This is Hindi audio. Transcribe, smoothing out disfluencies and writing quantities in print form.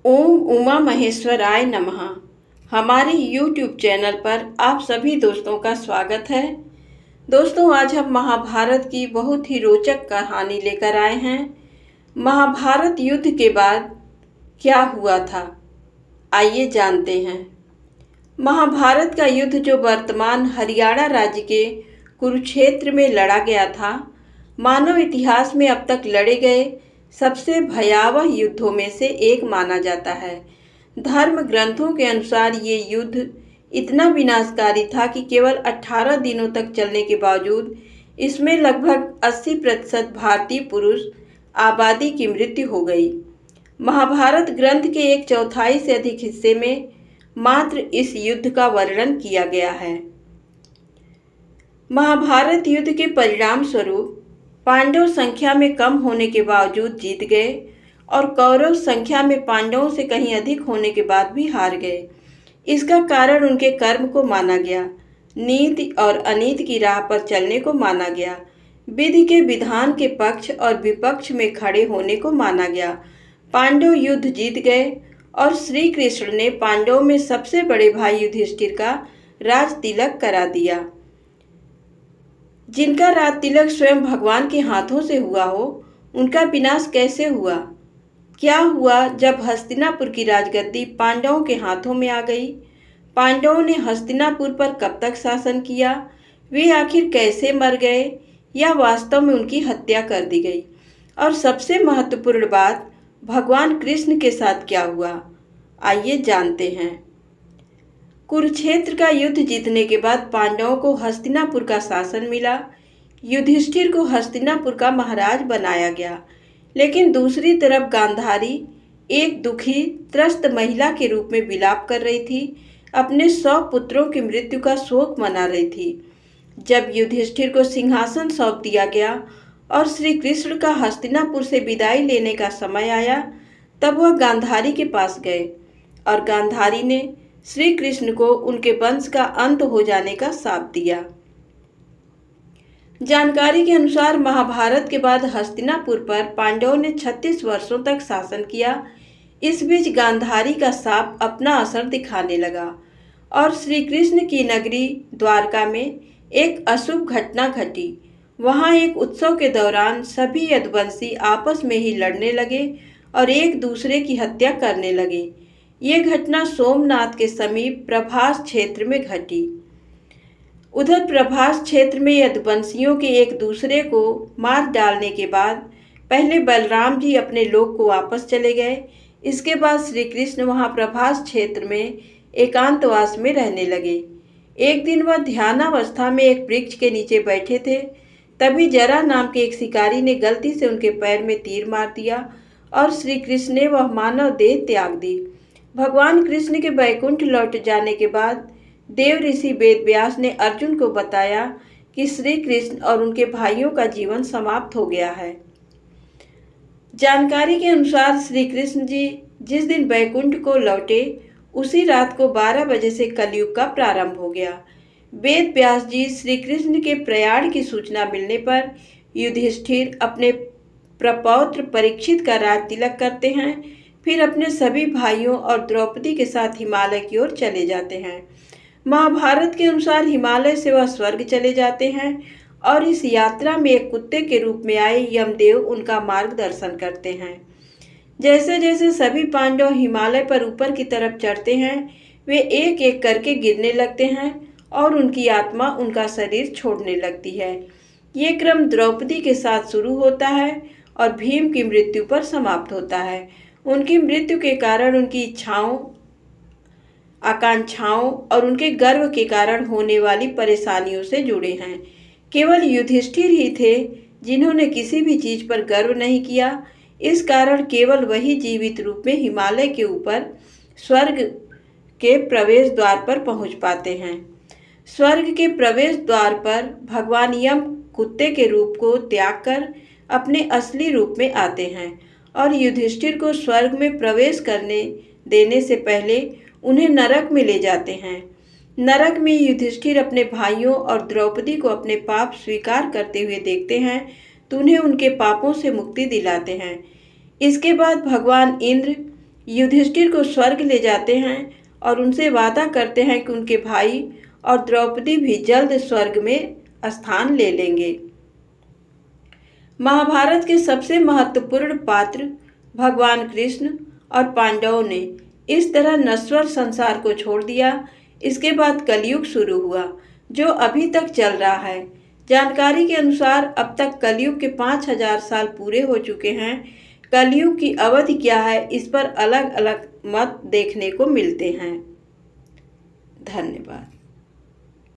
ओम उमा महेश्वराय नमः। हमारे YouTube चैनल पर आप सभी दोस्तों का स्वागत है। दोस्तों, आज हम महाभारत की बहुत ही रोचक कहानी लेकर आए हैं। महाभारत युद्ध के बाद क्या हुआ था, आइए जानते हैं। महाभारत का युद्ध जो वर्तमान हरियाणा राज्य के कुरुक्षेत्र में लड़ा गया था, मानव इतिहास में अब तक लड़े गए सबसे भयावह युद्धों में से एक माना जाता है। धर्म ग्रंथों के अनुसार ये युद्ध इतना विनाशकारी था कि केवल 18 दिनों तक चलने के बावजूद इसमें लगभग 80% भारतीय पुरुष आबादी की मृत्यु हो गई। महाभारत ग्रंथ के 1/4 से अधिक हिस्से में मात्र इस युद्ध का वर्णन किया गया है। महाभारत युद्ध के परिणाम स्वरूप पांडव संख्या में कम होने के बावजूद जीत गए और कौरव संख्या में पांडवों से कहीं अधिक होने के बाद भी हार गए। इसका कारण उनके कर्म को माना गया, नीति और अनीति की राह पर चलने को माना गया, विधि के विधान के पक्ष और विपक्ष में खड़े होने को माना गया। पांडव युद्ध जीत गए और श्री कृष्ण ने पांडवों में सबसे बड़े भाई युधिष्ठिर का राज तिलक करा दिया। जिनका राज तिलक स्वयं भगवान के हाथों से हुआ हो, उनका विनाश कैसे हुआ? क्या हुआ जब हस्तिनापुर की राजगद्दी पांडवों के हाथों में आ गई? पांडवों ने हस्तिनापुर पर कब तक शासन किया? वे आखिर कैसे मर गए या वास्तव में उनकी हत्या कर दी गई? और सबसे महत्वपूर्ण बात, भगवान कृष्ण के साथ क्या हुआ? आइए जानते हैं। कुरुक्षेत्र का युद्ध जीतने के बाद पांडवों को हस्तिनापुर का शासन मिला। युधिष्ठिर को हस्तिनापुर का महाराज बनाया गया, लेकिन दूसरी तरफ गांधारी एक दुखी त्रस्त महिला के रूप में विलाप कर रही थी, अपने 100 पुत्रों की मृत्यु का शोक मना रही थी। जब युधिष्ठिर को सिंहासन सौंप दिया गया और श्री कृष्ण का हस्तिनापुर से विदाई लेने का समय आया, तब वह गांधारी के पास गए और गांधारी ने श्री कृष्ण को उनके वंश का अंत हो जाने का शाप दिया। जानकारी के अनुसार महाभारत के बाद हस्तिनापुर पर पांडवों ने 36 वर्षों तक शासन किया। इस बीच गांधारी का शाप अपना असर दिखाने लगा और श्री कृष्ण की नगरी द्वारका में एक अशुभ घटना घटी। वहां एक उत्सव के दौरान सभी यदुवंशी आपस में ही लड़ने लगे और एक दूसरे की हत्या करने लगे। ये घटना सोमनाथ के समीप प्रभास क्षेत्र में घटी। उधर प्रभास क्षेत्र में यदुवंशियों के एक दूसरे को मार डालने के बाद पहले बलराम जी अपने लोक को वापस चले गए। इसके बाद श्री कृष्ण वहां प्रभास क्षेत्र में एकांतवास में रहने लगे। एक दिन वह ध्यानावस्था में एक वृक्ष के नीचे बैठे थे, तभी जरा नाम के एक शिकारी ने गलती से उनके पैर में तीर मार दिया और श्री कृष्ण ने वह मानव देह त्याग दी। भगवान कृष्ण के वैकुंठ लौट जाने के बाद देव ऋषि वेद व्यास ने अर्जुन को बताया कि श्री कृष्ण और उनके भाइयों का जीवन समाप्त हो गया है। जानकारी के अनुसार श्री कृष्ण जी जिस दिन वैकुंठ को लौटे, उसी रात को 12 बजे से कलयुग का प्रारंभ हो गया। वेद व्यास जी श्री कृष्ण के प्रयाण की सूचना मिलने पर युधिष्ठिर अपने प्रपौत्र परीक्षित का राज तिलक करते हैं, फिर अपने सभी भाइयों और द्रौपदी के साथ हिमालय की ओर चले जाते हैं। महाभारत के अनुसार हिमालय से वह स्वर्ग चले जाते हैं और इस यात्रा में एक कुत्ते के रूप में आए यमदेव उनका मार्गदर्शन करते हैं। जैसे जैसे सभी पांडव हिमालय पर ऊपर की तरफ चढ़ते हैं, वे एक एक करके गिरने लगते हैं और उनकी आत्मा उनका शरीर छोड़ने लगती है। ये क्रम द्रौपदी के साथ शुरू होता है और भीम की मृत्यु पर समाप्त होता है। उनकी मृत्यु के कारण उनकी इच्छाओं, आकांक्षाओं और उनके गर्व के कारण होने वाली परेशानियों से जुड़े हैं। केवल युधिष्ठिर ही थे जिन्होंने किसी भी चीज पर गर्व नहीं किया। इस कारण केवल वही जीवित रूप में हिमालय के ऊपर स्वर्ग के प्रवेश द्वार पर पहुंच पाते हैं। स्वर्ग के प्रवेश द्वार पर भगवान यम कुत्ते के रूप को त्याग कर अपने असली रूप में आते हैं और युधिष्ठिर को स्वर्ग में प्रवेश करने देने से पहले उन्हें नरक में ले जाते हैं। नरक में युधिष्ठिर अपने भाइयों और द्रौपदी को अपने पाप स्वीकार करते हुए देखते हैं तो उन्हें उनके पापों से मुक्ति दिलाते हैं। इसके बाद भगवान इंद्र युधिष्ठिर को स्वर्ग ले जाते हैं और उनसे वादा करते हैं कि उनके भाई और द्रौपदी भी जल्द स्वर्ग में स्थान ले लेंगे। महाभारत के सबसे महत्वपूर्ण पात्र भगवान कृष्ण और पांडवों ने इस तरह नश्वर संसार को छोड़ दिया। इसके बाद कलयुग शुरू हुआ, जो अभी तक चल रहा है। जानकारी के अनुसार अब तक कलयुग के 5000 साल पूरे हो चुके हैं। कलयुग की अवधि क्या है, इस पर अलग अलग मत देखने को मिलते हैं। धन्यवाद।